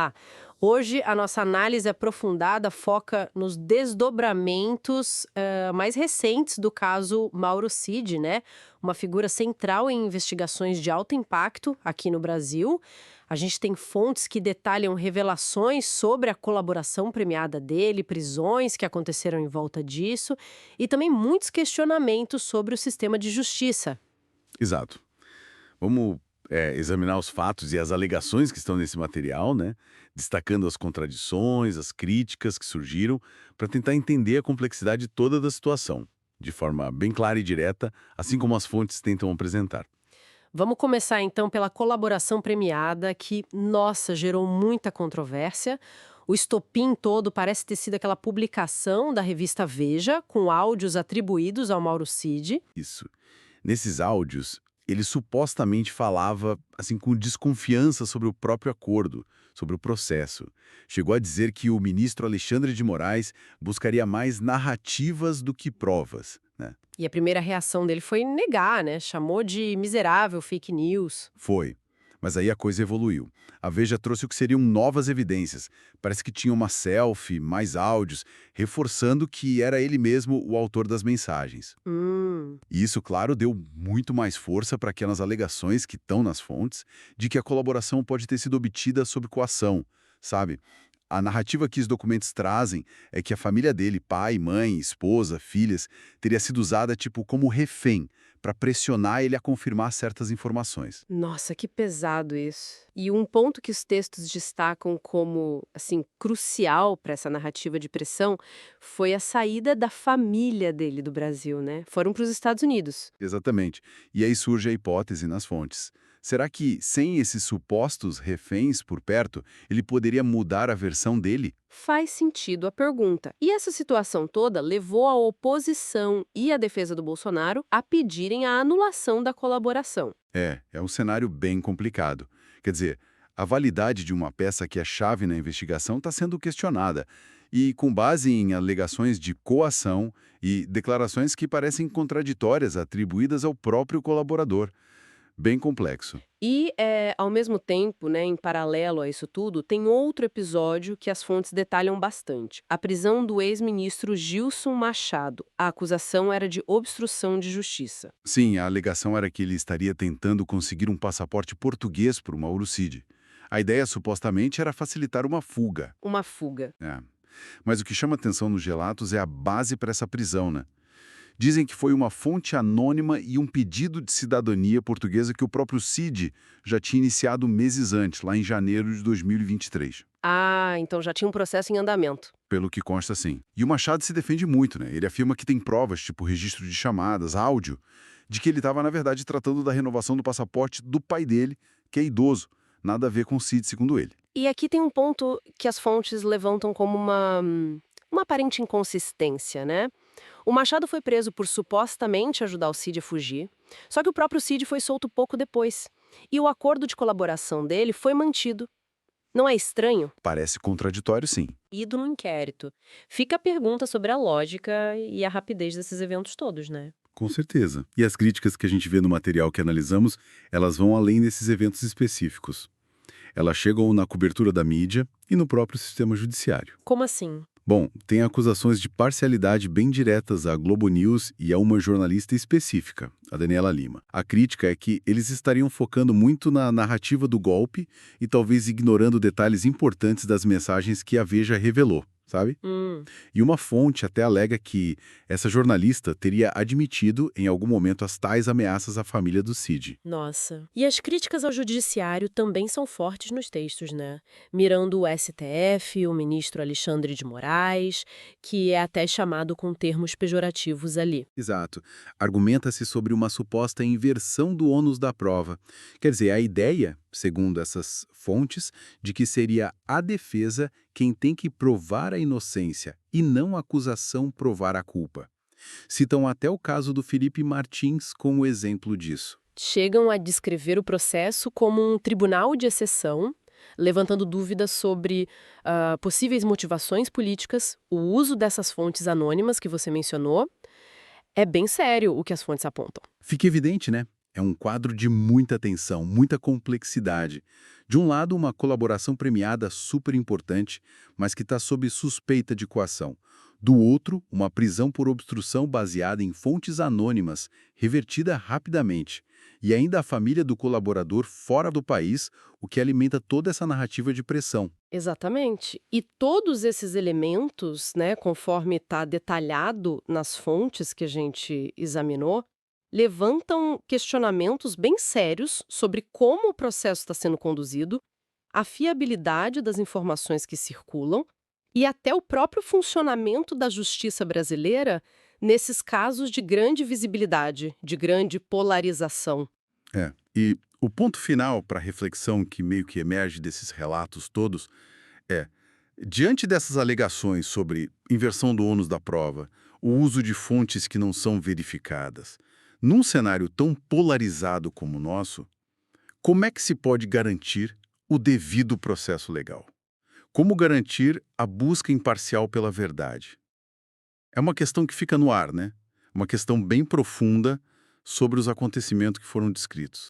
lá. Hoje, a nossa análise aprofundada foca nos desdobramentos mais recentes do caso Mauro Cid, né? Uma figura central em investigações de alto impacto aqui no Brasil. A gente tem fontes que detalham revelações sobre a colaboração premiada dele, prisões que aconteceram em volta disso e também muitos questionamentos sobre o sistema de justiça. Exato. Vamos examinar os fatos e as alegações que estão nesse material, né? Destacando as contradições, as críticas que surgiram, para tentar entender a complexidade toda da situação, de forma bem clara e direta, assim como as fontes tentam apresentar. Vamos começar então pela colaboração premiada, que, nossa, gerou muita controvérsia. O estopim todo parece ter sido aquela publicação da revista Veja, com áudios atribuídos ao Mauro Cid. Isso. Nesses áudios, ele supostamente falava assim com desconfiança sobre o próprio acordo, sobre o processo. Chegou a dizer que o ministro Alexandre de Moraes buscaria mais narrativas do que provas, né? E a primeira reação dele foi negar, né? Chamou de miserável fake news. Foi. Mas aí a coisa evoluiu. A Veja trouxe o que seriam novas evidências. Parece que tinha uma selfie, mais áudios, reforçando que era ele mesmo o autor das mensagens. Hum. E isso, claro, deu muito mais força para aquelas alegações que estão nas fontes de que a colaboração pode ter sido obtida sob coação, sabe? A narrativa que os documentos trazem é que a família dele, pai, mãe, esposa, filhas, teria sido usada tipo como refém para pressionar ele a confirmar certas informações. Nossa, que pesado isso. E um ponto que os textos destacam como, assim, crucial para essa narrativa de pressão foi a saída da família dele do Brasil, né? Foram para os Estados Unidos. Exatamente. E aí surge a hipótese nas fontes. Será que, sem esses supostos reféns por perto, ele poderia mudar a versão dele? Faz sentido a pergunta. E essa situação toda levou a oposição e a defesa do Bolsonaro a pedirem a anulação da colaboração. É um cenário bem complicado. Quer dizer, a validade de uma peça que é chave na investigação está sendo questionada. E com base em alegações de coação e declarações que parecem contraditórias atribuídas ao próprio colaborador. Bem complexo. E, ao mesmo tempo, né, em paralelo a isso tudo, tem outro episódio que as fontes detalham bastante. A prisão do ex-ministro Gilson Machado. A acusação era de obstrução de justiça. Sim, a alegação era que ele estaria tentando conseguir um passaporte português para o Mauro Cid. A ideia, supostamente, era facilitar uma fuga. Uma fuga. É. Mas o que chama atenção nos relatos é a base para essa prisão, né? Dizem que foi uma fonte anônima e um pedido de cidadania portuguesa que o próprio Cid já tinha iniciado meses antes, lá em janeiro de 2023. Ah, então já tinha um processo em andamento. Pelo que consta, sim. E o Machado se defende muito, né? Ele afirma que tem provas, tipo registro de chamadas, áudio, de que ele estava, na verdade, tratando da renovação do passaporte do pai dele, que é idoso. Nada a ver com o Cid, segundo ele. E aqui tem um ponto que as fontes levantam como uma aparente inconsistência, né? O Machado foi preso por supostamente ajudar o Cid a fugir, só que o próprio Cid foi solto pouco depois. E o acordo de colaboração dele foi mantido. Não é estranho? Parece contraditório, sim. Ido no inquérito. Fica a pergunta sobre a lógica e a rapidez desses eventos todos, né? Com certeza. E as críticas que a gente vê no material que analisamos, elas vão além desses eventos específicos. Elas chegam na cobertura da mídia e no próprio sistema judiciário. Como assim? Bom, tem acusações de parcialidade bem diretas à Globo News e a uma jornalista específica, a Daniela Lima. A crítica é que eles estariam focando muito na narrativa do golpe e talvez ignorando detalhes importantes das mensagens que a Veja revelou, sabe? E uma fonte até alega que essa jornalista teria admitido em algum momento as tais ameaças à família do Cid. Nossa. E as críticas ao judiciário também são fortes nos textos, né? Mirando o STF, o ministro Alexandre de Moraes, que é até chamado com termos pejorativos ali. Exato. Argumenta-se sobre uma suposta inversão do ônus da prova. Quer dizer, a ideia, segundo essas fontes, de que seria a defesa quem tem que provar a inocência e não a acusação provar a culpa. Citam até o caso do Felipe Martins como exemplo disso. Chegam a descrever o processo como um tribunal de exceção, levantando dúvidas sobre possíveis motivações políticas, o uso dessas fontes anônimas que você mencionou. É bem sério o que as fontes apontam. Fica evidente, né? É um quadro de muita tensão, muita complexidade. De um lado, uma colaboração premiada super importante, mas que está sob suspeita de coação. Do outro, uma prisão por obstrução baseada em fontes anônimas, revertida rapidamente. E ainda a família do colaborador fora do país, o que alimenta toda essa narrativa de pressão. Exatamente. E todos esses elementos, né, conforme está detalhado nas fontes que a gente examinou, levantam questionamentos bem sérios sobre como o processo está sendo conduzido, a fiabilidade das informações que circulam e até o próprio funcionamento da justiça brasileira nesses casos de grande visibilidade, de grande polarização. E o ponto final para a reflexão que meio que emerge desses relatos todos é: diante dessas alegações sobre inversão do ônus da prova, o uso de fontes que não são verificadas, num cenário tão polarizado como o nosso, como é que se pode garantir o devido processo legal? Como garantir a busca imparcial pela verdade? É uma questão que fica no ar, né? Uma questão bem profunda sobre os acontecimentos que foram descritos.